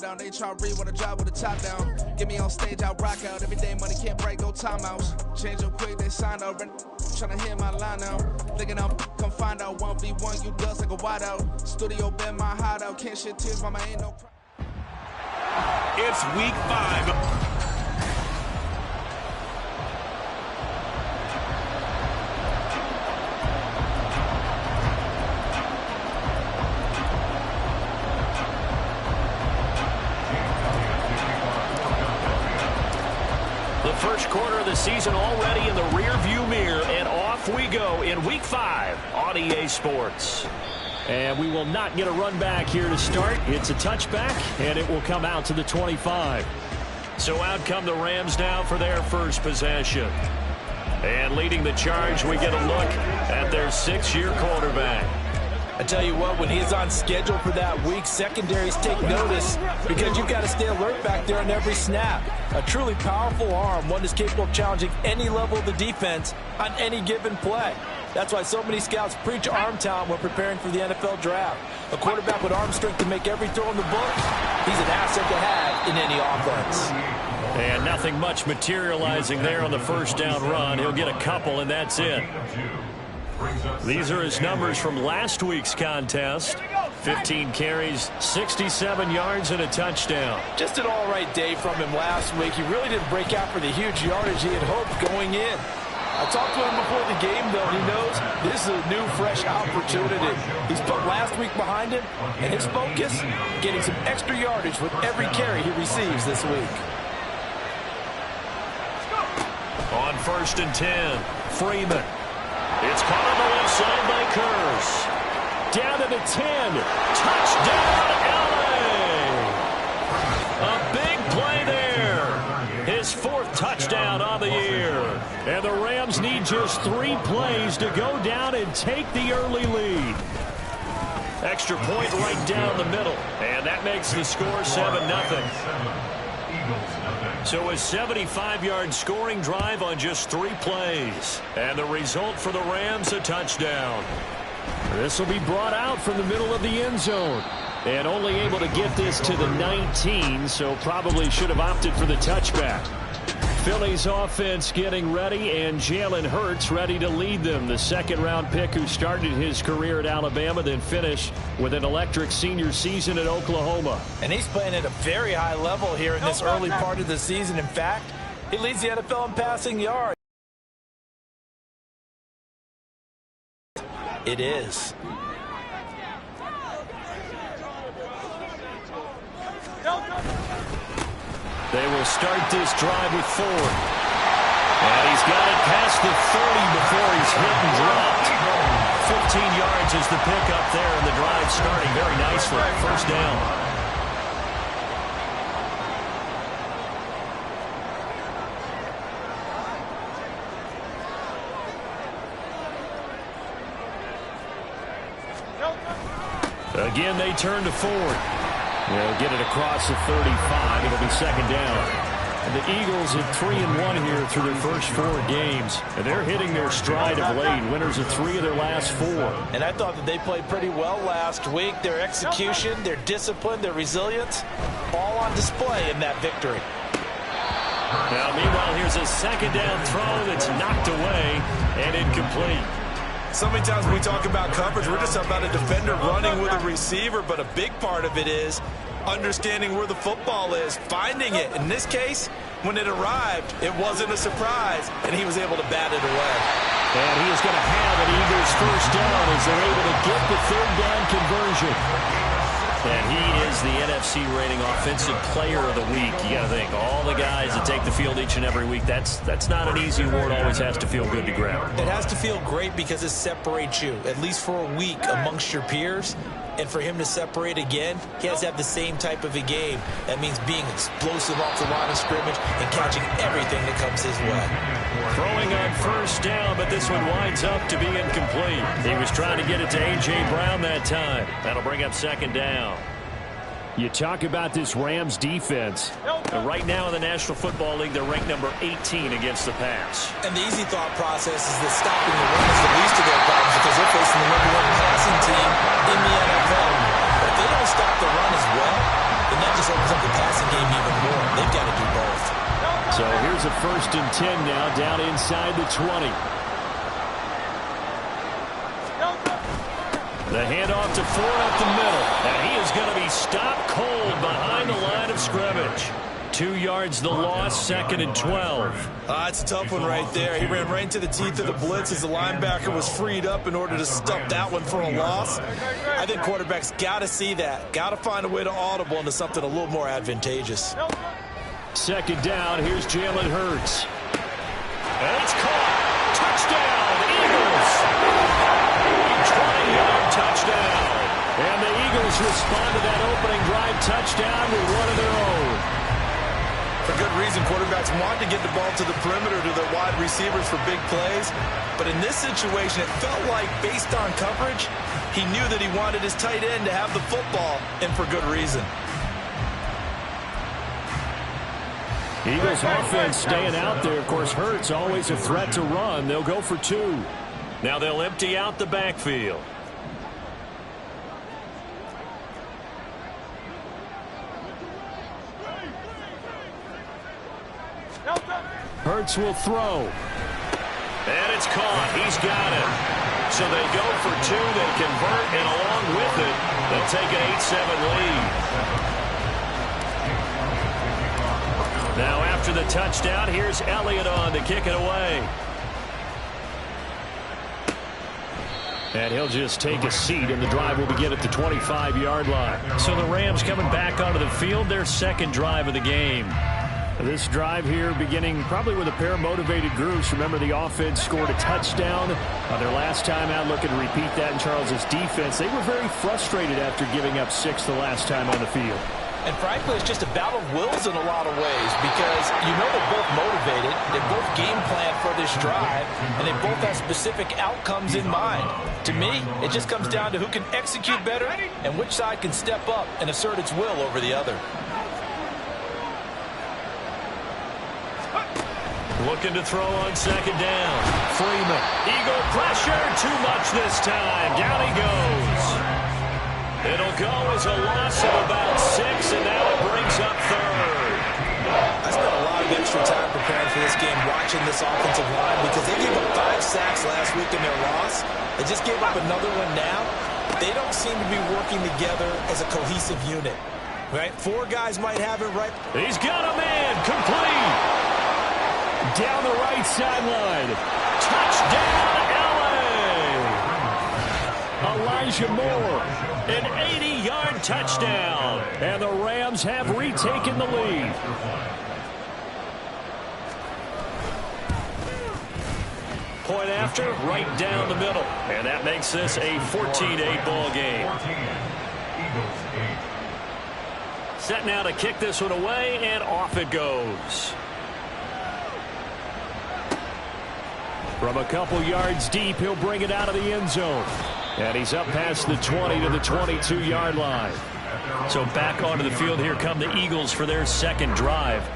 down. They try to read when I drive with the top down. Get me on stage, I rock out. Every day money can't break, go timeouts. Change them quick, they sign out. Tryna hear my line now. Thinking I'm come find out 1v1, you dust like a wide out. Studio been my hideout. Can't shed tears, mama ain't no cry. It's week 5. First quarter of the season already in the rear-view mirror, and off we go in Week 5 on EA Sports. And we will not get a run back here to start. It's a touchback, and it will come out to the 25. So out come the Rams now for their first possession. And leading the charge, we get a look at their 6-year quarterback. I tell you what, when he's on schedule for that week, secondaries take notice because you've got to stay alert back there on every snap. A truly powerful arm, one that's capable of challenging any level of the defense on any given play. That's why so many scouts preach arm talent when preparing for the NFL draft. A quarterback with arm strength to make every throw in the book, he's an asset to have in any offense. And nothing much materializing there on the first down run. He'll get a couple, and that's it. These are his numbers from last week's contest. 15 carries, 67 yards, and a touchdown. Just an all-right day from him last week. He really didn't break out for the huge yardage he had hoped going in. I talked to him before the game, though, and he knows this is a new, fresh opportunity. He's put last week behind him, and his focus, getting some extra yardage with every carry he receives this week. On 1st and 10, Freeman. It's caught on the left side by Kurz. Down to the 10. Touchdown, L.A. A big play there. His 4th touchdown on the year. And the Rams need just 3 plays to go down and take the early lead. Extra point right down the middle. And that makes the score 7-0. So a 75-yard scoring drive on just 3 plays. And the result for the Rams, a touchdown. This will be brought out from the middle of the end zone. And only able to get this to the 19, so probably should have opted for the touchback. Philly's offense getting ready, and Jalen Hurts ready to lead them. The 2nd-round pick who started his career at Alabama, then finished with an electric senior season at Oklahoma. And he's playing at a very high level here in this early part of the season. In fact, he leads the NFL in passing yards. It is. They will start this drive with Ford. And he's got it past the 30 before he's hit and dropped. 15 yards is the pickup there, and the drive starting very nicely. First down. Again, they turn to Ford. They'll get it across the 35. It'll be 2nd down. And the Eagles at 3-1 here through their first 4 games. And they're hitting their stride of late. Winners of 3 of their last 4. And I thought that they played pretty well last week. Their execution, their discipline, their resilience, all on display in that victory. Now, meanwhile, here's a 2nd down throw that's knocked away and incomplete. So many times when we talk about coverage, we're just about a defender running with a receiver, but a big part of it is understanding where the football is, finding it. In this case, when it arrived, it wasn't a surprise, and he was able to bat it away. And he is going to have an Eagles first down as they're able to get the 3rd down conversion. And he is the NFC rating offensive player of the week. You got to think, all the guys that take the field each and every week, that's not an easy award. Always has to feel good to grab. It has to feel great because it separates you, at least for a week, amongst your peers. And for him to separate again, he has to have the same type of a game. That means being explosive off the line of scrimmage and catching everything that comes his way. Throwing on first down, but this one winds up to be incomplete. He was trying to get it to A.J. Brown that time. That'll bring up 2nd down. You talk about this Rams defense. And right now in the National Football League, they're ranked number 18 against the pass. And the easy thought process is that stopping the run is the least of their problems because they're facing the #1 passing team in the NFL. But if they don't stop the run as well, then that that just opens up the passing game even more. They've got to do both. So here's a 1st and 10 now, down inside the 20. The handoff to Ford up the middle, and he is going to be stopped cold behind the line of scrimmage. 2 yards the loss, 2nd and 12. It's a tough one right there. He ran right into the teeth of the blitz as the linebacker was freed up in order to stuff that one for a loss. I think quarterbacks got to see that. Got to find a way to audible into something a little more advantageous. 2nd down, here's Jalen Hurts. And it's caught. Touchdown, Eagles. 20-yard touchdown. And the Eagles respond to that opening drive touchdown with one of their own. For good reason, quarterbacks want to get the ball to the perimeter to their wide receivers for big plays. But in this situation, it felt like, based on coverage, he knew that he wanted his tight end to have the football, and for good reason. Eagles offense staying out there. Of course, Hurts always a threat to run. They'll go for 2. Now they'll empty out the backfield. Hurts will throw. And it's caught. He's got it. So they go for 2. They convert, and along with it, they'll take an 8-7 lead. Now after the touchdown, here's Elliott on to kick it away. And he'll just take a seat, and the drive will begin at the 25-yard line. So the Rams coming back onto the field, their 2nd drive of the game. This drive here beginning probably with a pair of motivated groups. Remember, the offense scored a touchdown their last time out. Looking to repeat that in Charles's defense. They were very frustrated after giving up 6 the last time on the field. And frankly, it's just a battle of wills in a lot of ways, because you know they're both motivated, they both game plan for this drive, and they both have specific outcomes in mind. To me, it just comes down to who can execute better and which side can step up and assert its will over the other. Looking to throw on 2nd down. Freeman. Eagle pressure. Too much this time. Down he goes. It'll go as a loss of about 6, and now it brings up 3rd. I spent a lot of extra time preparing for this game, watching this offensive line, because they gave up 5 sacks last week in their loss. They just gave up another one now. They don't seem to be working together as a cohesive unit. Right? 4 guys might have it right. He's got a man. Complete. Down the right sideline. Touchdown, L.A. Elijah Moore. An 80-yard touchdown. And the Rams have retaken the lead. Point after, right down the middle. And that makes this a 14-8 ball game. Set now to kick this one away, and off it goes. From a couple yards deep, he'll bring it out of the end zone. And he's up past the 20 to the 22-yard line. So back onto the field, here come the Eagles for their 2nd drive.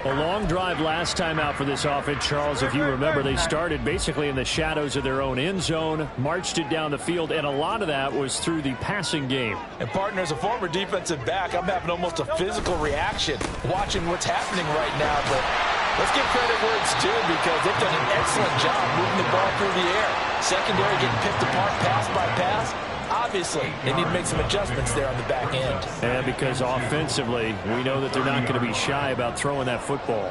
A long drive last time out for this offense, Charles. If you remember, they started basically in the shadows of their own end zone, marched it down the field, and a lot of that was through the passing game. And, partner, as a former defensive back, I'm having almost a physical reaction watching what's happening right now. But let's give credit where it's due, because they've done an excellent job moving the ball through the air. Secondary getting picked apart pass by pass. Obviously, they need to make some adjustments there on the back end. And because offensively, we know that they're not going to be shy about throwing that football.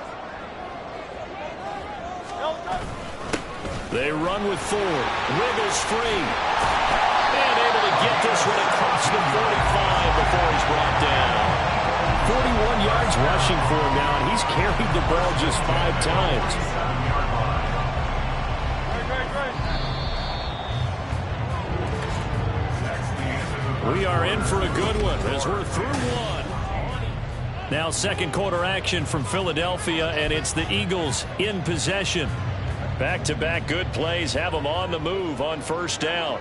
They run with Ford. Wiggles free. And able to get this one across the 45 before he's brought down. 41 yards rushing for him now, and he's carried the ball just 5 times. We are in for a good one as we're through 1. Now 2nd quarter action from Philadelphia, and it's the Eagles in possession. Back-to-back good plays have them on the move on 1st down.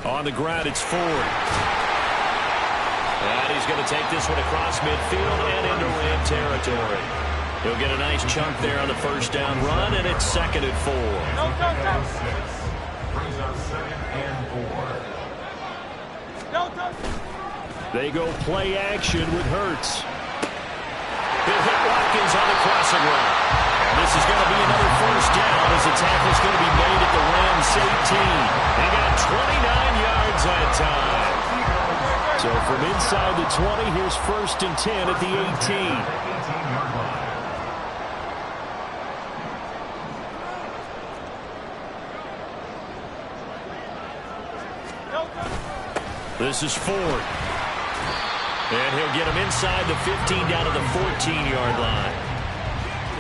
On the ground, it's Ford. And he's going to take this one across midfield and into Ram territory. He'll get a nice chunk there on the first down run, and it's 2nd and 4. They go play action with Hurts. He'll hit Watkins on the crossing route. And this is going to be another first down as the tackle's going to be made at the Rams 18. They got 29 yards that time. So from inside the 20, here's 1st and 10 at the 18. This is Ford. And he'll get him inside the 15 down to the 14-yard line.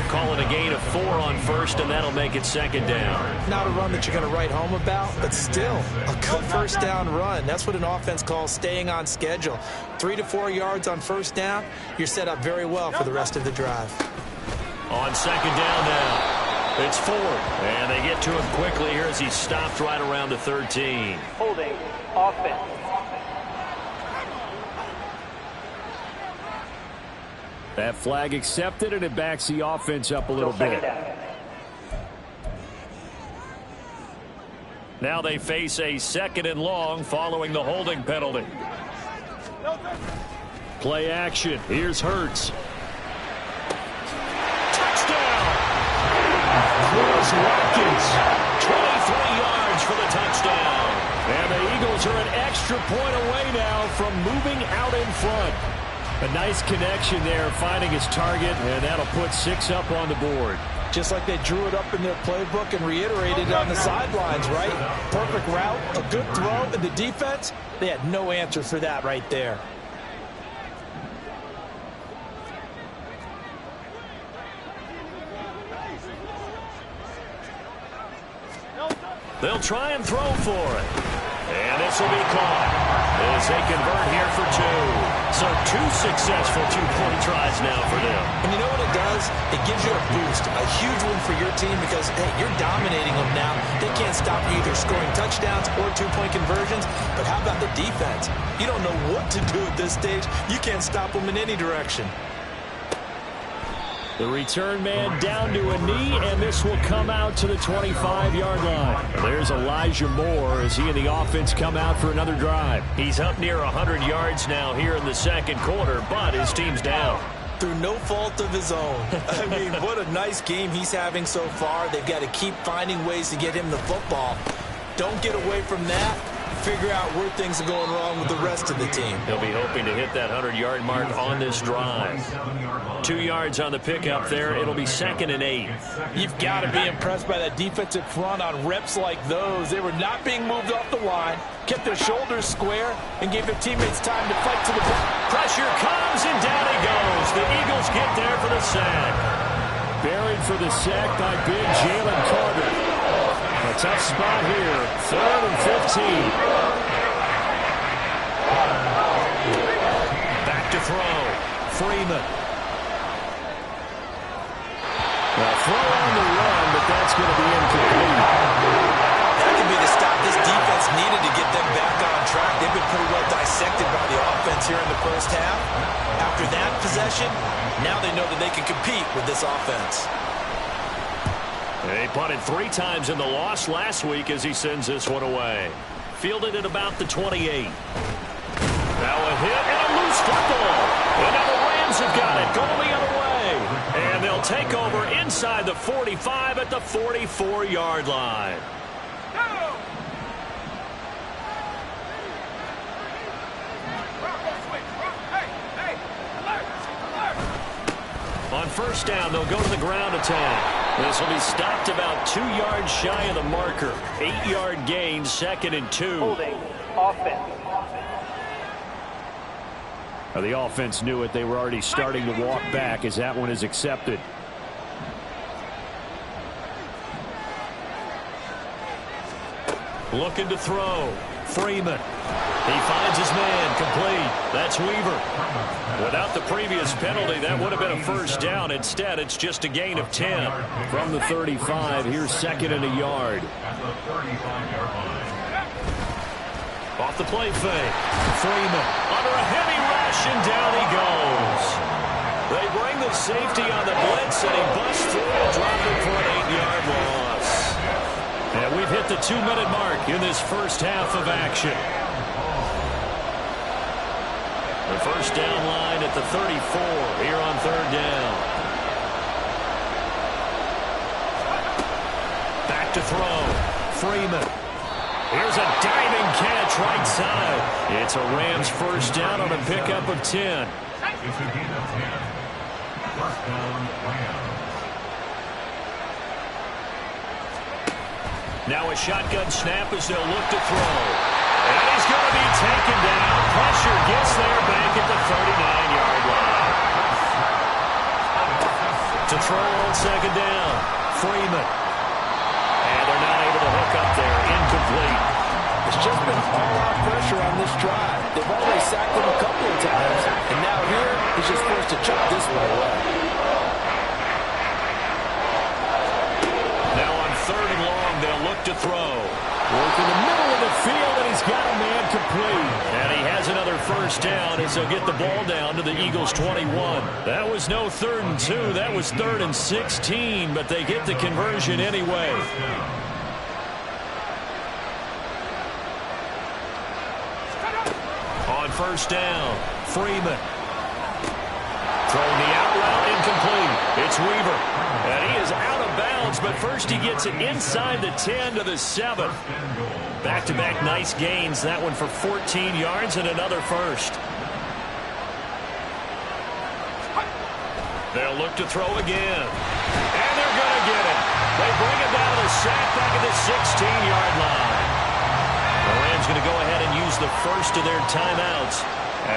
Call it a gain of 4 on 1st, and that'll make it 2nd down. Not a run that you're going to write home about, but still a good first down run. That's what an offense calls staying on schedule. 3 to 4 yards on 1st down, you're set up very well for the rest of the drive. On 2nd down now, it's Ford. And they get to him quickly here as he's stopped right around the 13. Holding offense. That flag accepted, and it backs the offense up a little bit. Now they face a 2nd and long following the holding penalty. Play action. Here's Hurts. Touchdown! Chris Watkins. 23 yards for the touchdown. And the Eagles are an extra point away now from moving out in front. A nice connection there, finding his target, and that'll put 6 up on the board. Just like they drew it up in their playbook and reiterated it on the sidelines, right? Perfect route, a good throw, and the defense, they had no answer for that right there. They'll try and throw for it. And this will be caught as they convert here for 2. So 2 successful two-point tries now for them. And you know what it does? It gives you a boost, a huge win for your team because, hey, you're dominating them now. They can't stop you either scoring touchdowns or two-point conversions. But how about the defense? You don't know what to do at this stage. You can't stop them in any direction. The return man down to a knee, and this will come out to the 25-yard line. There's Elijah Moore as he and the offense come out for another drive. He's up near 100 yards now here in the 2nd quarter, but his team's down. Through no fault of his own. I mean, what a nice game he's having so far. They've got to keep finding ways to get him the football. Don't get away from that. Figure out where things are going wrong with the rest of the team. He'll be hoping to hit that 100-yard mark on this drive. 2 yards on the pickup there. It'll be 2nd and 8. You've got to be impressed by that defensive front on reps like those. They were not being moved off the line, kept their shoulders square, and gave their teammates time to fight to the point. Pressure comes, and down he goes. The Eagles get there for the sack. Buried for the sack by big Jalen Carter. A tough spot here. 3rd and 15. Back to throw. Freeman. Well, throw on the run, but that's going to be incomplete. That could be the stop this defense needed to get them back on track. They've been pretty well dissected by the offense here in the first half. After that possession, now they know that they can compete with this offense. They punted 3 times in the loss last week as he sends this one away. Fielded at about the 28. Now a hit and a loose football. And now the Rams have got it going the other way. And they'll take over inside the 45 at the 44-yard line. On 1st down, they'll go to the ground attack. This will be stopped about 2 yards shy of the marker. 8-yard gain, 2nd and 2. Holding offense. Now, the offense knew it. They were already starting to walk back as that one is accepted. Looking to throw. Freeman. He finds his man. Complete. That's Weaver. Without the previous penalty, that would have been a first down. Instead, it's just a gain of 10. From the 35, here's 2nd and a yard. Off the play fake. Freeman under a heavy rush, and down he goes. They bring the no safety on the blitz, and he busts through and dropped it for an 8-yard loss. And we've hit the 2-minute mark in this first half of action. The first down line at the 34 here on third down. Back to throw. Freeman. Here's a diving catch right side. It's a Rams first down on a pickup of 10. It's a gain of 10. First down, Rams. Now a shotgun snap as they'll look to throw. And he's going to be taken down. Pressure gets there back at the 39-yard line. To throw on second down. Freeman. And they're not able to hook up there. Incomplete. It's just been all-out pressure on this drive. They've already sacked him a couple of times, and now here he's just forced to chuck this one away. Now on third and long, they'll look to throw. Work in the middle of the field, and he's got a man complete. And he has another first down as they'll get the ball down to the Eagles' 21. That was no 3rd and 2. That was 3rd and 16, but they get the conversion anyway. On first down, Freeman. Throwing the out route, incomplete. It's Weaver. And he is out of bounds, but first he gets it inside the 10 to the 7. Back-to-back nice gains. That one for 14 yards and another first. They'll look to throw again. And they're going to get it. They bring it down to the sack back at the 16-yard line. The Rams going to go ahead and use the first of their timeouts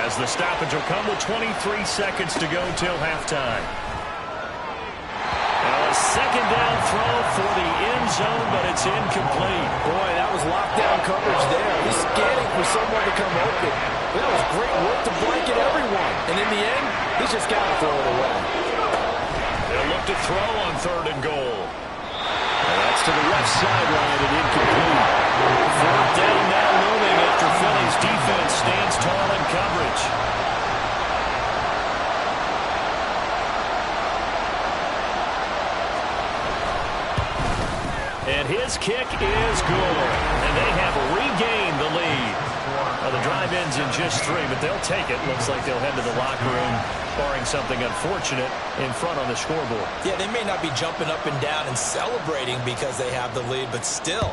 as the stoppage will come with 23 seconds to go till halftime. Now a second down throw for the end zone, but it's incomplete. Boy, that was lockdown coverage there. He's scanning for someone to come open. That was great work to blanket everyone. And in the end, he's just got to throw it away. They'll look to throw on 3rd and goal. And that's to the left sideline and incomplete. 4th down now looming after Philly's defense stands tall in coverage. And his kick is good. And they have regained the lead. Well, the drive ends in just 3, but they'll take it. Looks like they'll head to the locker room, barring something unfortunate in front on the scoreboard. Yeah, they may not be jumping up and down and celebrating because they have the lead, but still,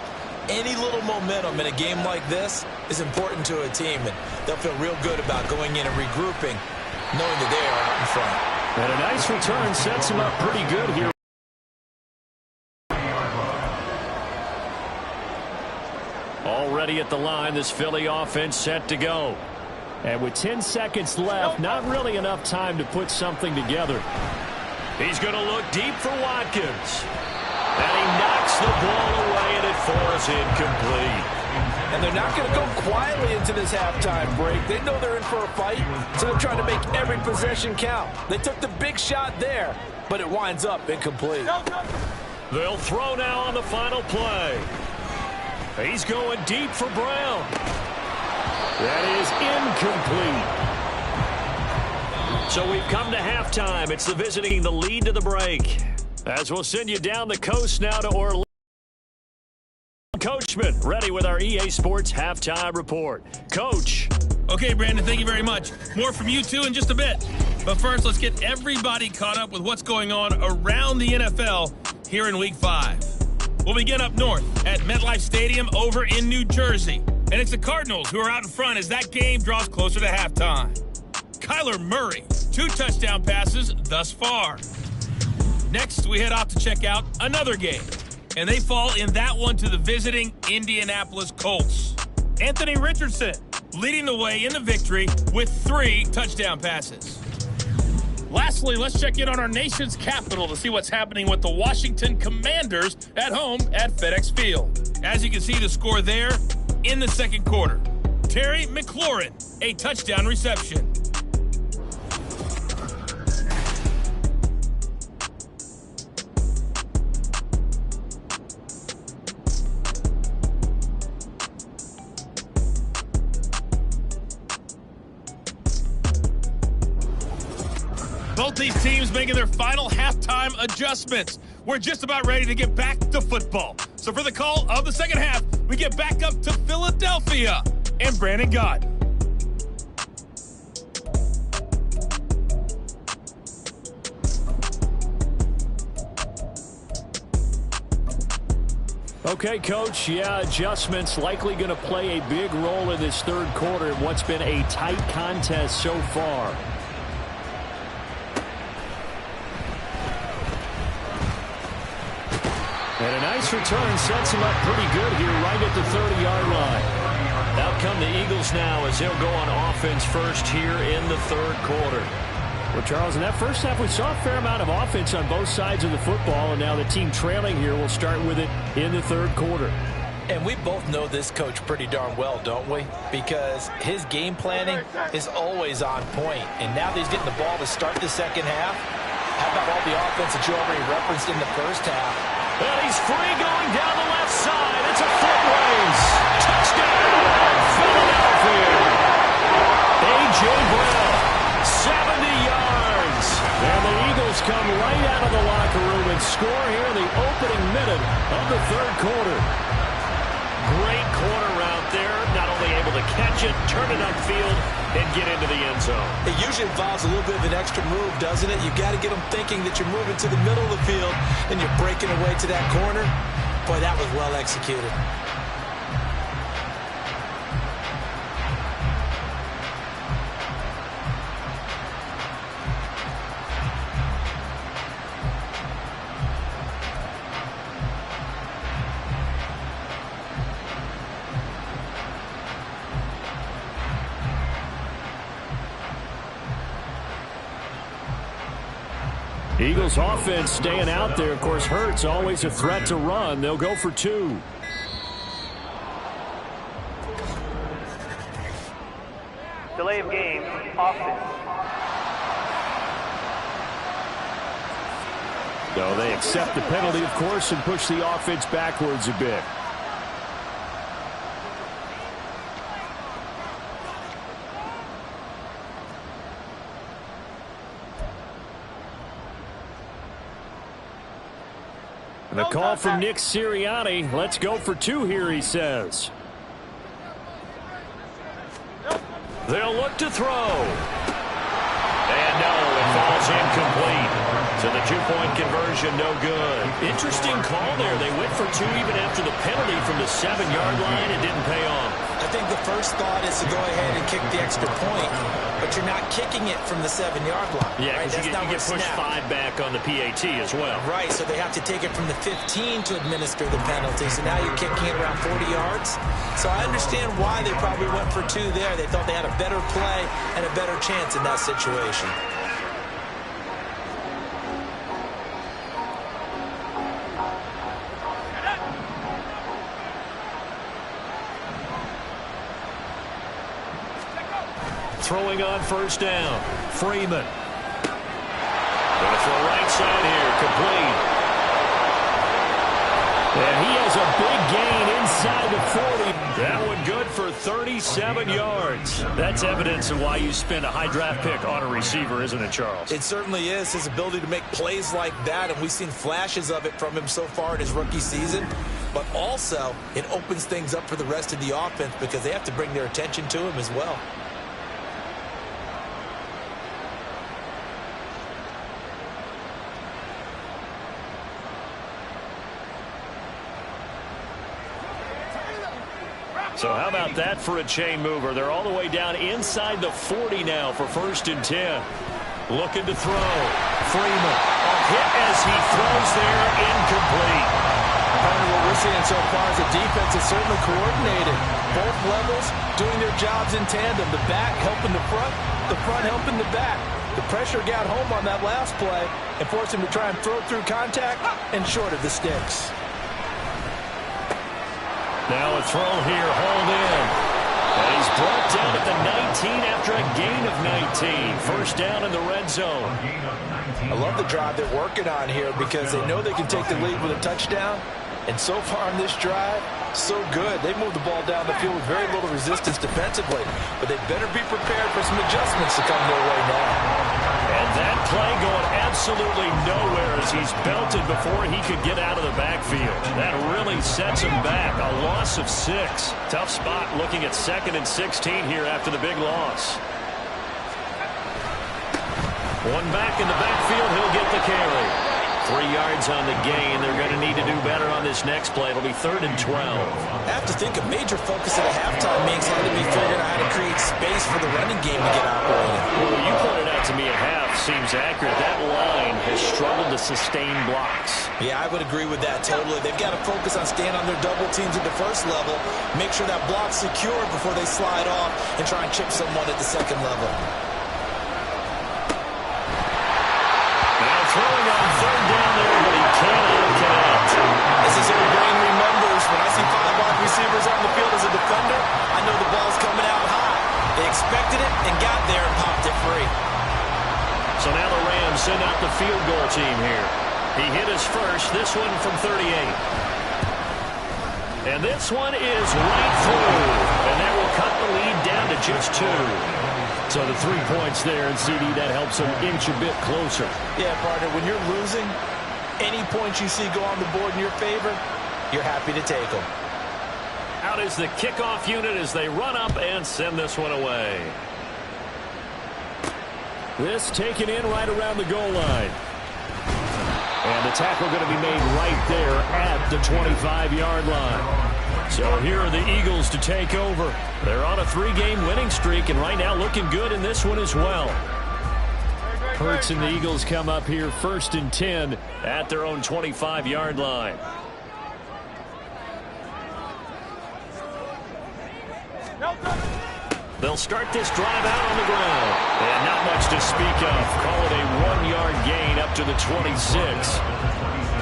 any little momentum in a game like this is important to a team, and they'll feel real good about going in and regrouping, knowing that they are out in front. And a nice return sets them up pretty good here. Already at the line, this Philly offense set to go. And with 10 seconds left, not really enough time to put something together. He's going to look deep for Watkins. And he knocks the ball away, and it falls incomplete. And they're not going to go quietly into this halftime break. They know they're in for a fight, so they're trying to make every possession count. They took the big shot there, but it winds up incomplete. They'll throw now on the final play. He's going deep for Brown. That is incomplete. So we've come to halftime. It's the visiting the lead to the break. As we'll send you down the coast now to Orlando. Coachman, ready with our EA Sports halftime report. Coach. Okay, Brandon, thank you very much. More from you two in just a bit. But first, let's get everybody caught up with what's going on around the NFL here in Week 5. We'll begin up north at MetLife Stadium over in New Jersey. And it's the Cardinals who are out in front as that game draws closer to halftime. Kyler Murray, 2 touchdown passes thus far. Next, we head off to check out another game. And they fall in that one to the visiting Indianapolis Colts. Anthony Richardson leading the way in the victory with 3 touchdown passes. Lastly, let's check in on our nation's capital to see what's happening with the Washington Commanders at home at FedEx Field. As you can see the score there in the second quarter. Terry McLaurin, a touchdown reception. Both these teams making their final halftime adjustments. We're just about ready to get back to football. So for the call of the second half, we get back up to Philadelphia and Brandon Gott. Okay, Coach, adjustments likely going to play a big role in this third quarter in what's been a tight contest so far. And a nice return sets him up pretty good here right at the 30-yard line. Out come the Eagles now as they'll go on offense first here in the third quarter. Well, Charles, in that first half, we saw a fair amount of offense on both sides of the football, and now the team trailing here will start with it in the third quarter. And we both know this coach pretty darn well, don't we? Because his game planning is always on point. And now that he's getting the ball to start the second half, how about all the offense that you already referenced in the first half? And he's free going down the left side. It's a foot race. Touchdown, Philadelphia. A.J. Brown, 70 yards. And the Eagles come right out of the locker room and score here in the opening minute of the third quarter. Great corner route there. Not only able to catch it, turn it upfield, and get into the end zone. It usually involves a little bit of an extra move, doesn't it? You've got to get them thinking that you're moving to the middle of the field and you're breaking away to that corner. Boy, that was well executed. Eagles offense staying out there. Of course, Hurts always a threat to run. They'll go for two. Delay of game, offense. So they accept the penalty, of course, and push the offense backwards a bit. And a call from Nick Sirianni. Let's go for two here, he says. They'll look to throw. And no, it falls incomplete. So the two-point conversion, no good. Interesting call there. They went for two even after the penalty from the 7-yard line. It didn't pay off. I think the first thought is to go ahead and kick the extra point, but you're not kicking it from the 7-yard line. Yeah, because right? you get pushed 5 back on the PAT as well. Right, so they have to take it from the 15 to administer the penalty. So now you're kicking it around 40 yards. So I understand why they probably went for two there. They thought they had a better play and a better chance in that situation. Throwing on first down. Freeman. Going to throw right side here. Complete. And he has a big gain inside the 40. That one good for 37 yards. That's evidence of why you spend a high draft pick on a receiver, isn't it, Charles? It certainly is. His ability to make plays like that, and we've seen flashes of it from him so far in his rookie season. But also, it opens things up for the rest of the offense because they have to bring their attention to him as well. So how about that for a chain mover? They're all the way down inside the 40 now for 1st and 10. Looking to throw. Freeman. A hit as he throws there. Incomplete. What we're seeing so far is the defense is certainly coordinated. Both levels doing their jobs in tandem. The back helping the front helping the back. The pressure got home on that last play and forced him to try and throw through contact and short of the sticks. Now a throw here, hauled in. And he's brought down at the 19 after a gain of 19. First down in the red zone. I love the drive they're working on here because they know they can take the lead with a touchdown. And so far on this drive, so good. They moved the ball down the field with very little resistance defensively. But they better be prepared for some adjustments to come their way now. And that play going absolutely nowhere as he's belted before he could get out of the backfield. That really sets him back. A loss of 6. Tough spot looking at 2nd and 16 here after the big loss. One back in the backfield. He'll get the carry. 3 yards on the gain. They're going to need to do better on this next play. It'll be 3rd and 12. I have to think a major focus at a halftime means how to be figuring out how to create space for the running game to get operating. Well, you pointed out to me at half seems accurate. That line has struggled to sustain blocks. Yeah, I would agree with that totally. They've got to focus on staying on their double teams at the first level, make sure that block's secured before they slide off and try and chip someone at the second level. Throwing on 3rd down there, but he cannot connect. As his old brain remembers, when I see 5 wide receivers on the field as a defender, I know the ball's coming out high. They expected it and got there and popped it free. So now the Rams send out the field goal team here. He hit his first, this one from 38. And this one is right through. And that will cut the lead down to just 2. So the 3 points there, and CD, that helps them inch a bit closer. Yeah, partner, when you're losing, any points you see go on the board in your favor, you're happy to take them. Out is the kickoff unit as they run up and send this one away. This taken in right around the goal line. And the tackle going to be made right there at the 25-yard line. So here are the Eagles to take over. They're on a 3-game winning streak, and right now looking good in this one as well. Hurts and the Eagles come up here 1st and 10 at their own 25-yard line. They'll start this drive out on the ground. And not much to speak of. Call it a 1-yard gain up to the 26.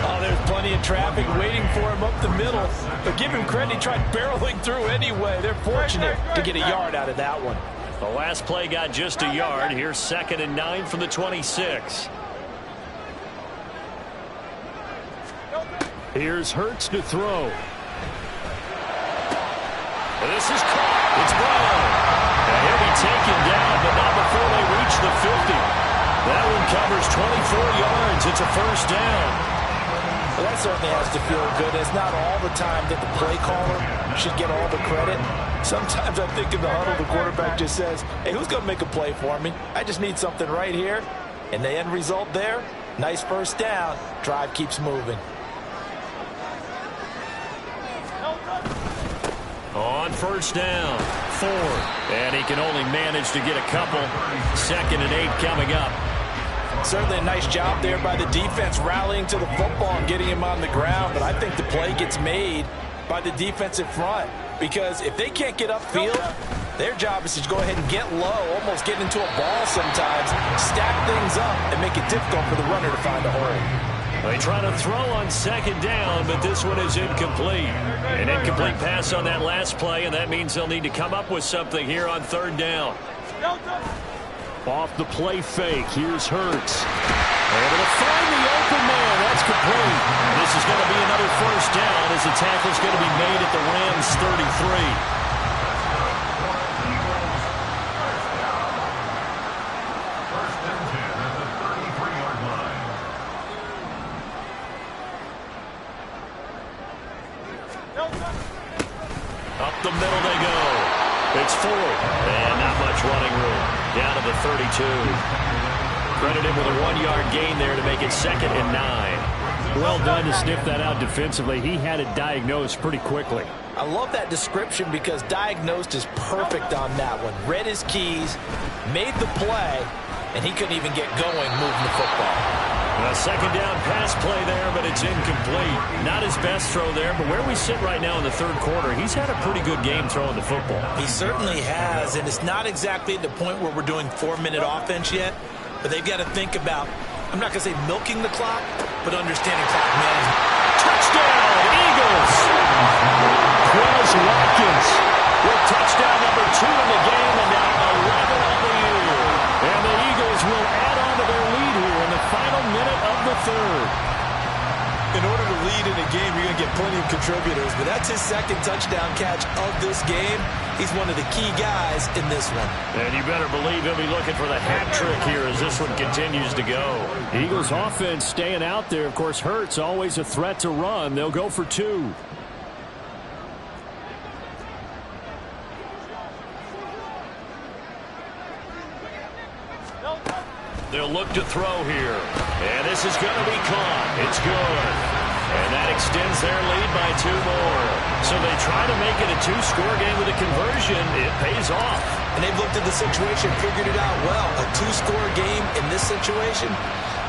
Oh, there's plenty of traffic waiting for him up the middle. But give him credit, he tried barreling through anyway. They're fortunate to get a yard out of that one. The last play got just a yard. Here's 2nd and 9 from the 26. Here's Hurts to throw. This is caught. It's Brown. And he'll be taken down, but not before they reach the 50. That one covers 24 yards. It's a 1st down. Well, that certainly has to feel good. It's not all the time that the play caller should get all the credit. Sometimes I think in the huddle, the quarterback just says, hey, who's going to make a play for me? I just need something right here. And the end result there, nice 1st down. Drive keeps moving. On 1st down, 4. And he can only manage to get a couple. 2nd and 8 coming up. Certainly a nice job there by the defense rallying to the football and getting him on the ground. But I think the play gets made by the defensive front. Because if they can't get upfield, their job is to go ahead and get low, almost get into a ball sometimes, stack things up, and make it difficult for the runner to find a hole. They try to throw on 2nd down, but this one is incomplete. An incomplete pass on that last play, and that means they'll need to come up with something here on 3rd down. Off the play fake, here's Hurts. Able to find the open man. That's complete. This is going to be another 1st down as the tackle's going to be made at the Rams' 33. Up the middle they go. It's 4. And not much running room. Down to the 32. Credit him with a 1-yard gain there to make it 2nd and 9. Well done to sniff that out defensively. He had it diagnosed pretty quickly. I love that description because diagnosed is perfect on that one. Read his keys, made the play, and he couldn't even get going moving the football. A 2nd down pass play there, but it's incomplete. Not his best throw there, but where we sit right now in the 3rd quarter, he's had a pretty good game throwing the football. He certainly has, and it's not exactly at the point where we're doing 4-minute offense yet, but they've got to think about, I'm not going to say milking the clock, but understanding clock management. Touchdown, Eagles! Quez Watkins with touchdown number 2 in the game, and now 11 on the year. And the Eagles will add on to their lead here in the final minute of the 3rd. In order to lead in a game, you're going to get plenty of contributors, but that's his second touchdown catch of this game. He's one of the key guys in this one. And you better believe he'll be looking for the hat trick here as this one continues to go. Eagles offense staying out there. Of course, Hurts always a threat to run. They'll go for 2. They'll look to throw here. And this is going to be caught. It's good. And that extends their lead by 2 more. So they try to make it a 2-score game with a conversion. It pays off. And they've looked at the situation, figured it out well. A 2-score game in this situation,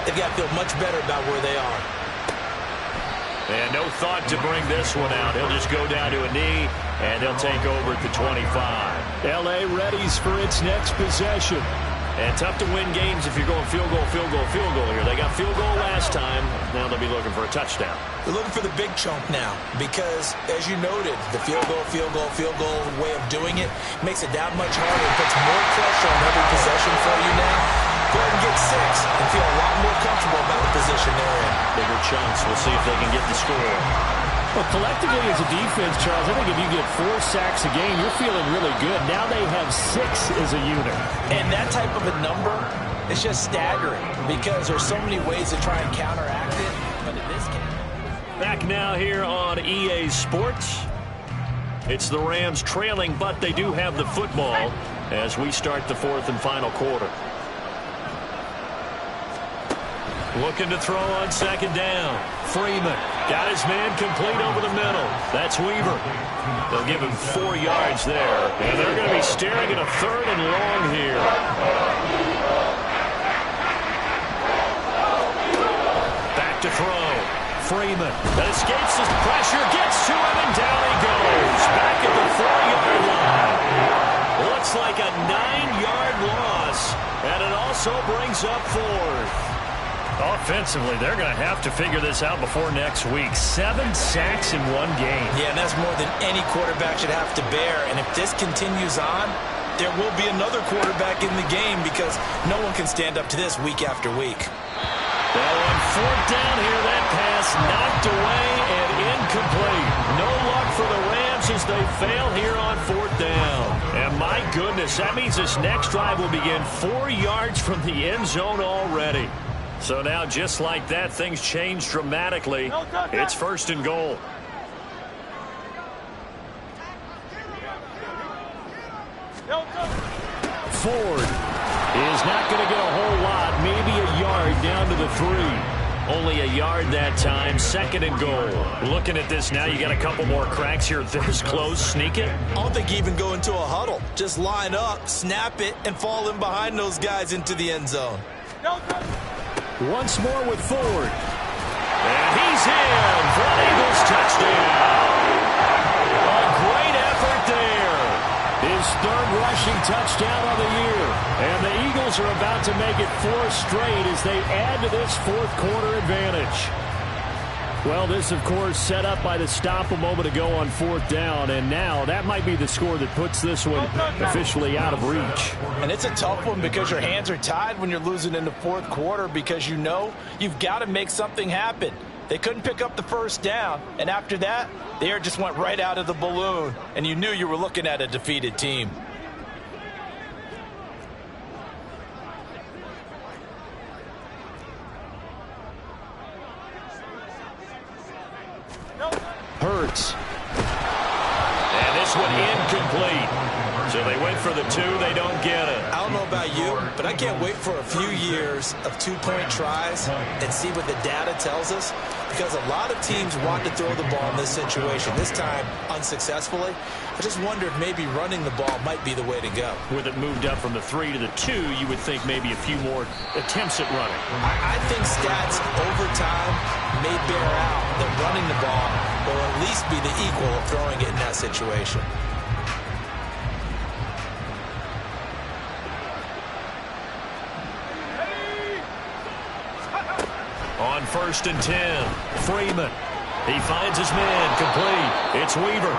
they've got to feel much better about where they are. And no thought to bring this one out. He'll just go down to a knee, and they'll take over at the 25. L.A. readies for its next possession. And tough to win games if you're going field goal, field goal, field goal here. They got field goal last time. Now they'll be looking for a touchdown. They're looking for the big chunk now because, as you noted, the field goal way of doing it makes it that much harder. It puts more pressure on every possession for you now. Go ahead and get 6 and feel a lot more comfortable about the position they're in. Bigger chunks. We'll see if they can get the score. Well, collectively as a defense, Charles, I think if you get 4 sacks a game, you're feeling really good. Now they have 6 as a unit. And that type of a number is just staggering because there's so many ways to try and counteract it. But in this case... Back now here on EA Sports. It's the Rams trailing, but they do have the football as we start the 4th and final quarter. Looking to throw on 2nd down. Freeman got his man complete over the middle. That's Weaver. They'll give him 4 yards there. And they're going to be staring at a 3rd and long here. Back to throw. Freeman that escapes his pressure, gets to him, and down he goes. Back at the 4-yard line. Looks like a 9-yard loss. And it also brings up 4th. Offensively, they're going to have to figure this out before next week. 7 sacks in 1 game. Yeah, and that's more than any quarterback should have to bear. And if this continues on, there will be another quarterback in the game because no one can stand up to this week after week. Well, on 4th down here, that pass knocked away and incomplete. No luck for the Rams as they fail here on 4th down. And my goodness, that means this next drive will begin 4 yards from the end zone already. So now, just like that, things change dramatically. It's 1st and goal. Ford is not going to get a whole lot, maybe a yard down to the 3. Only a yard that time, 2nd and goal. Looking at this now, you got a couple more cracks here. This close, sneak it. I don't think you even go into a huddle. Just line up, snap it, and fall in behind those guys into the end zone. Once more with Ford. And he's in for an Eagles touchdown. A great effort there. His 3rd rushing touchdown of the year. And the Eagles are about to make it 4 straight as they add to this 4th quarter advantage. Well, this, of course, set up by the stop a moment ago on 4th down, and now that might be the score that puts this one officially out of reach. And it's a tough one because your hands are tied when you're losing in the 4th quarter because you know you've got to make something happen. They couldn't pick up the 1st down, and after that, the air just went right out of the balloon, and you knew you were looking at a defeated team. Hurts. And this one incomplete. So they went for the 2. They don't get it. I don't know about you, but I can't wait for a few years of 2-point tries and see what the data tells us because a lot of teams want to throw the ball in this situation. This time, unsuccessfully. I just wonder if maybe running the ball might be the way to go. With it moved up from the 3 to the 2, you would think maybe a few more attempts at running. I think stats over time may bear out that running the ball will at least be the equal of throwing it in that situation. On 1st and 10, Freeman. He finds his man complete. It's Weaver.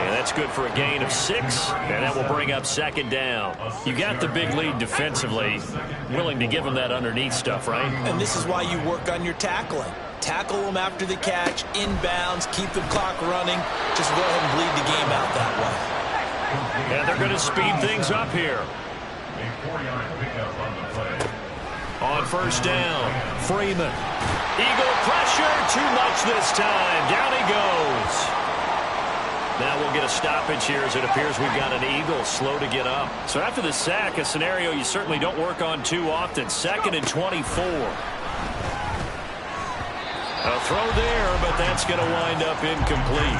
And that's good for a gain of 6, and that will bring up 2nd down. You got the big lead defensively, willing to give him that underneath stuff, right? And this is why you work on your tackling. Tackle them after the catch, inbounds, keep the clock running. Just go ahead and bleed the game out that way. And they're going to speed things up here. On first down, Freeman. Eagle pressure, too much this time. Down he goes. Now we'll get a stoppage here as it appears we've got an Eagle slow to get up. So after the sack, a scenario you certainly don't work on too often. 2nd and 24. A throw there, but that's going to wind up incomplete.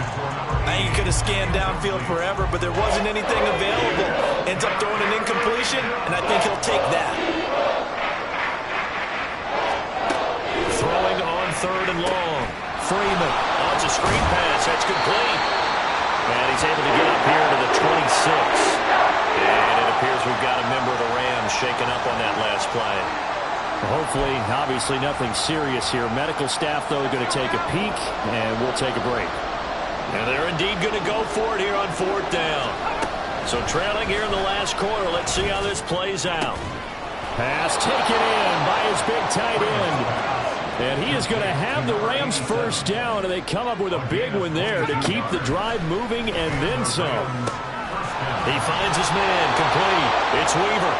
I think he could have scanned downfield forever, but there wasn't anything available. Ends up throwing an incompletion, and I think he'll take that. Throwing on 3rd and long. Freeman. Oh, it's a screen pass. That's complete. And he's able to get up here to the 26. And it appears we've got a member of the Rams shaken up on that last play. Hopefully, obviously nothing serious here. Medical staff, though, going to take a peek, and we'll take a break. And they're indeed going to go for it here on 4th down. So trailing here in the last quarter. Let's see how this plays out. Pass taken in by his big tight end. And he is going to have the Rams first down, and they come up with a big one there to keep the drive moving and then some. He finds his man, complete. It's Weaver.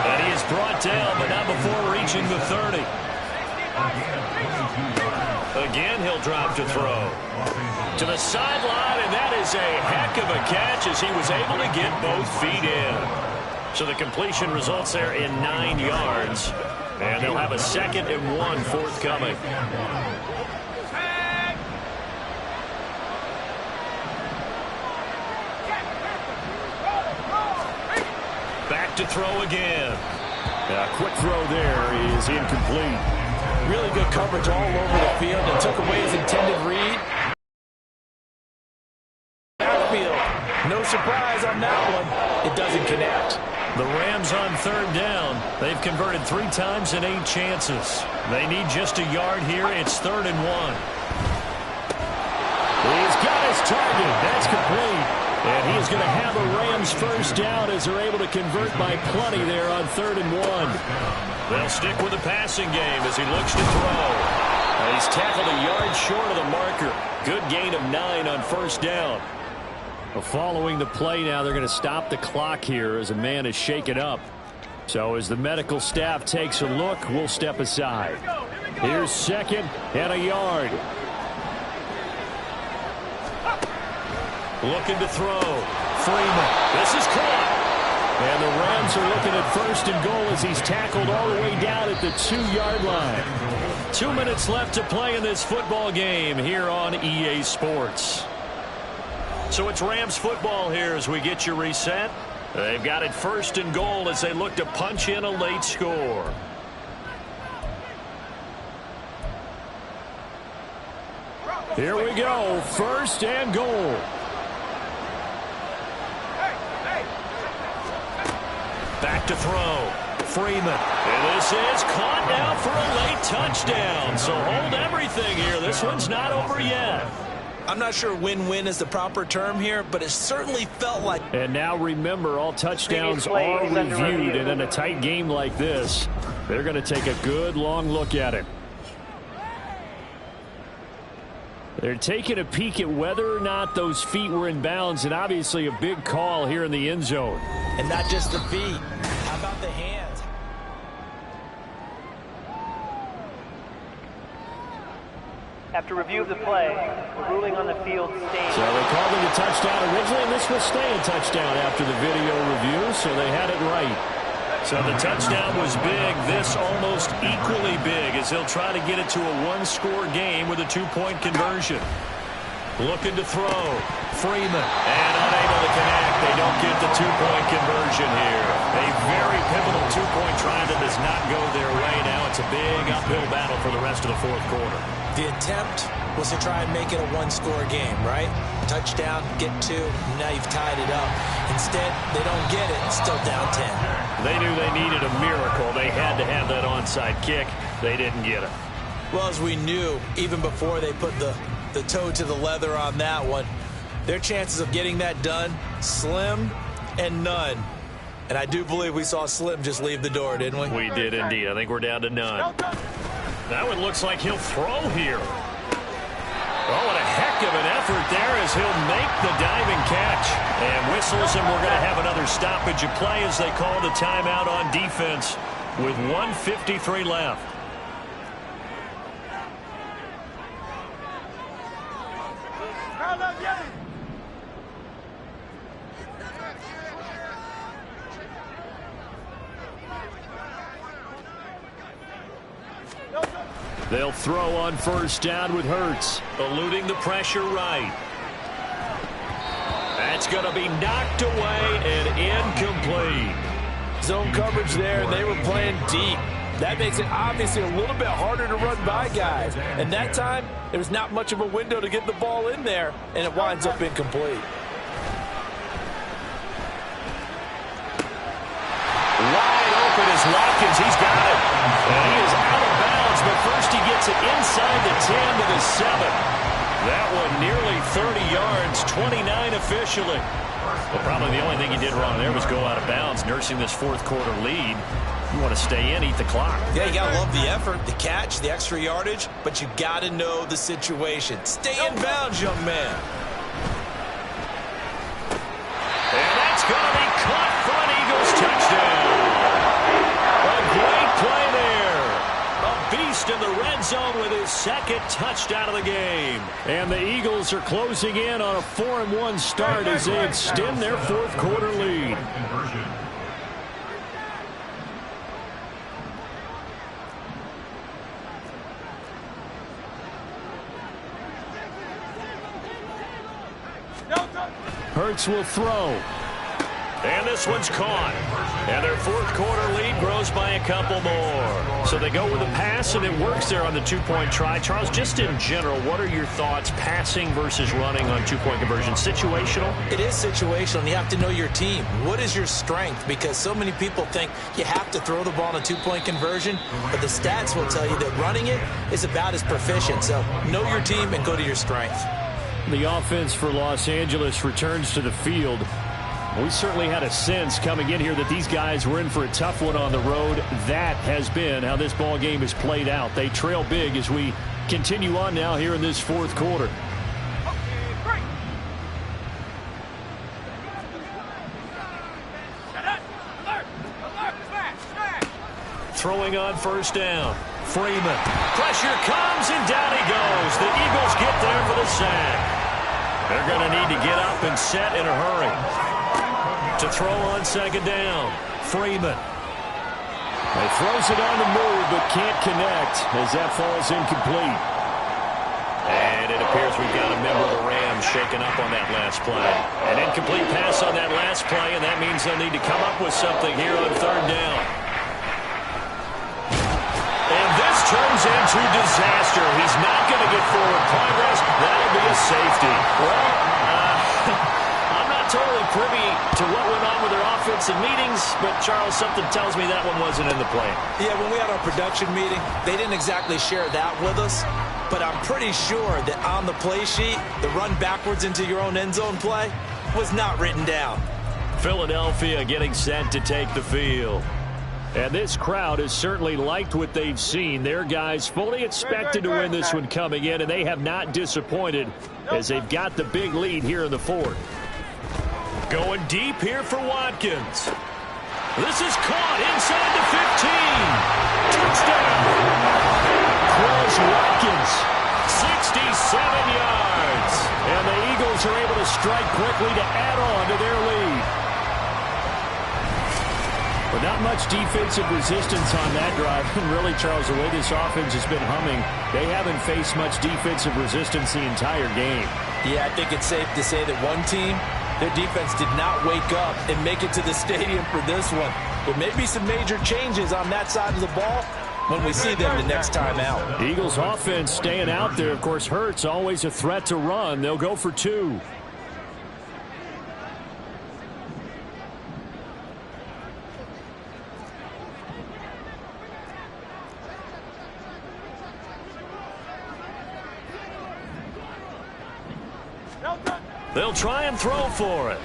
And he is brought down, but not before reaching the 30. Again, he'll drop to throw. To the sideline, and that is a heck of a catch as he was able to get both feet in. So the completion results there in 9 yards. And they'll have a 2nd and 1 forthcoming. Back to throw again. A quick throw there is incomplete. Really good coverage all over the field and took away his intended read. Backfield. No surprise on that one. It doesn't connect. The Rams on 3rd down. They've converted 3 times in 8 chances. They need just a yard here. It's 3rd and 1. He's got his target. That's complete. And he is going to have a Rams first down as they're able to convert by plenty there on 3rd and 1. They'll stick with the passing game as he looks to throw. And he's tackled a yard short of the marker. Good gain of 9 on first down. Following the play now, they're going to stop the clock here as a man is shaken up. So as the medical staff takes a look, we'll step aside. Here's 2nd and a yard. Looking to throw. Freeman. This is caught. And the Rams are looking at 1st and goal as he's tackled all the way down at the 2-yard line. 2 minutes left to play in this football game here on EA Sports. So it's Rams football here as we get you reset. They've got it 1st and goal as they look to punch in a late score. Here we go. 1st and goal. Back to throw. Freeman. And this is caught now for a late touchdown. So hold everything here. This one's not over yet. I'm not sure win-win is the proper term here, but it certainly felt like. And now remember, all touchdowns are reviewed, and in a tight game like this, they're going to take a good long look at it. They're taking a peek at whether or not those feet were in bounds, and obviously a big call here in the end zone. And not just the feet. How about the hands? After review of the play, the ruling on the field stays. So they called it a touchdown originally, and this will stay a touchdown after the video review, so they had it right. So the touchdown was big. This almost equally big as they'll try to get it to a 1-score game with a 2-point conversion. Looking to throw. Freeman. And unable to connect. They don't get the 2-point conversion here. A very pivotal 2-point try that does not go their way. Now it's a big uphill battle for the rest of the 4th quarter. The attempt was to try and make it a 1-score game, right? Touchdown, get 2, now you've tied it up. Instead, they don't get it, still down 10. They knew they needed a miracle. They had to have that onside kick. They didn't get it. Well, as we knew, even before they put the toe to the leather on that one, their chances of getting that done, slim and none. And I do believe we saw Slim just leave the door, didn't we? We did indeed. I think we're down to none. That one looks like he'll throw here. Oh, what a heck of an effort there as he'll make the diving catch. And whistles, and we're going to have another stoppage of play as they call the timeout on defense with 1:53 left. They'll throw on first down with Hurts, eluding the pressure right. That's going to be knocked away and incomplete. Zone coverage there, and they were playing deep. That makes it obviously a little bit harder to run by guys. And that time, there was not much of a window to get the ball in there, and it winds up incomplete. Wide open is Watkins. He's got it. And he is out of bounds, but first he gets it inside the 10 to the 7. That one nearly 30 yards, 29 officially. Well, probably the only thing he did wrong there was go out of bounds, nursing this fourth quarter lead. You want to stay in, eat the clock. Yeah, you got to love the effort, the catch, the extra yardage, but you got to know the situation. Stay in bounds, young man. And that's going to be caught for an Eagles touchdown. A great play there. A beast in the red zone with his second touchdown of the game. And the Eagles are closing in on a 4-1 start as they extend their fourth quarter lead. Hurts will throw. And this one's caught. And their fourth quarter lead grows by a couple more. So they go with a pass, and it works there on the two-point try. Charles, just in general, what are your thoughts passing versus running on two-point conversion? Situational? It is situational, and you have to know your team. What is your strength? Because so many people think you have to throw the ball in a two-point conversion, but the stats will tell you that running it is about as proficient. So know your team and go to your strength. The offense for Los Angeles returns to the field. We certainly had a sense coming in here that these guys were in for a tough one on the road. That has been how this ball game is played out. They trail big as we continue on now here in this fourth quarter. Throwing on first down. Freeman. Pressure comes, and down he goes. The Eagles get there for the sack. They're going to need to get up and set in a hurry. To throw on second down. Freeman. He throws it on the move, but can't connect as that falls incomplete. And it appears we've got a member of the Rams shaken up on that last play. An incomplete pass on that last play, and that means they'll need to come up with something here on third down. And this turns into disaster. He's not going to get forward progress. That'll be a safety. Well, I'm not totally privy to what went on with their offensive meetings, but Charles, something tells me that one wasn't in the plan. Yeah, when we had our production meeting, they didn't exactly share that with us, but I'm pretty sure that on the play sheet, the run backwards into your own end zone play was not written down. Philadelphia getting set to take the field. And this crowd has certainly liked what they've seen. Their guys fully expected to win this one coming in, and they have not disappointed as they've got the big lead here in the fourth. Going deep here for Watkins. This is caught inside the 15. Touchdown. Chris Watkins, 67 yards. And the Eagles are able to strike quickly to add on to their lead. But not much defensive resistance on that drive. And really, Charles, the way this offense has been humming, they haven't faced much defensive resistance the entire game. Yeah, I think it's safe to say that one team, their defense did not wake up and make it to the stadium for this one. There may be some major changes on that side of the ball when we see them the next time out. Eagles offense staying out there. Of course, Hurts always a threat to run. They'll go for two. They'll try and throw for it.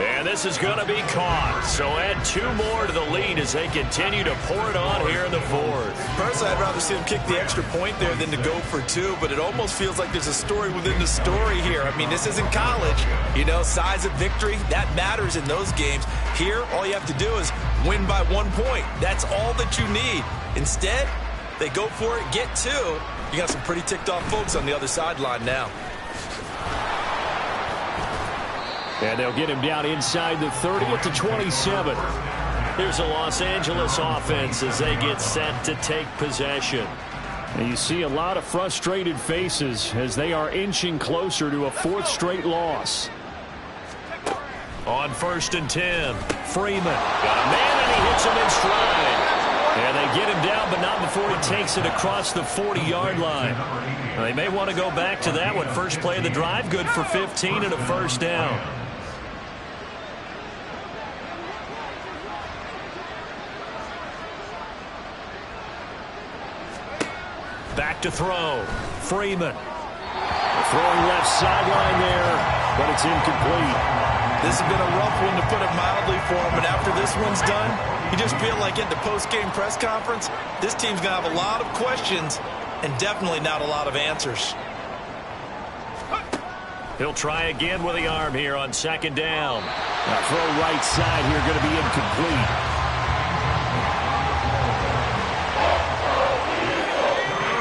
And this is going to be caught. So add 2 more to the lead as they continue to pour it on here in the fourth. Personally, I'd rather see them kick the extra point there than to go for 2, but it almost feels like there's a story within the story here. I mean, this isn't college. You know, size of victory, that matters in those games. Here, all you have to do is win by 1 point. That's all that you need. Instead, they go for it, get 2. You got some pretty ticked off folks on the other sideline now. And they'll get him down inside the 30 at the 27. Here's the Los Angeles offense as they get set to take possession. And you see a lot of frustrated faces as they are inching closer to a 4th straight loss. On 1st and 10, Freeman. Got a man, and he hits him in stride. And they get him down, but not before he takes it across the 40-yard line. Now, they may want to go back to that one. First play of the drive, good for 15 and a first down. Back to throw. Freeman. Throwing left sideline there, but it's incomplete. This has been a rough one, to put it mildly, for him. And after this one's done, you just feel like at the post-game press conference, this team's going to have a lot of questions and definitely not a lot of answers. He'll try again with the arm here on 2nd down. Now throw right side here, going to be incomplete.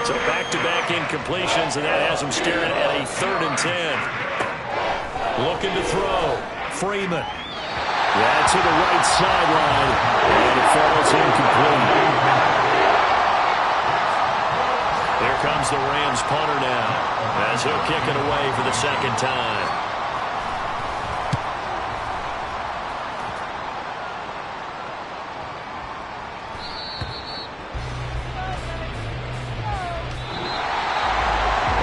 So back-to-back incompletions, and that has him staring at a 3rd and 10. Looking to throw. Freeman. Yeah, to the right sideline, and it falls incomplete. Here comes the Rams punter now, as he'll kick it away for the 2nd time.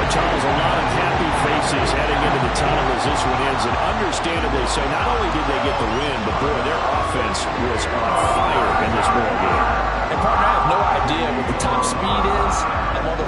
Charles, a lot of happy faces heading into the tunnel as this one ends, and understandably so. Not only did they get the win, but boy, their offense was on fire in this ball game. And partner, I have no idea what the top speed is and all those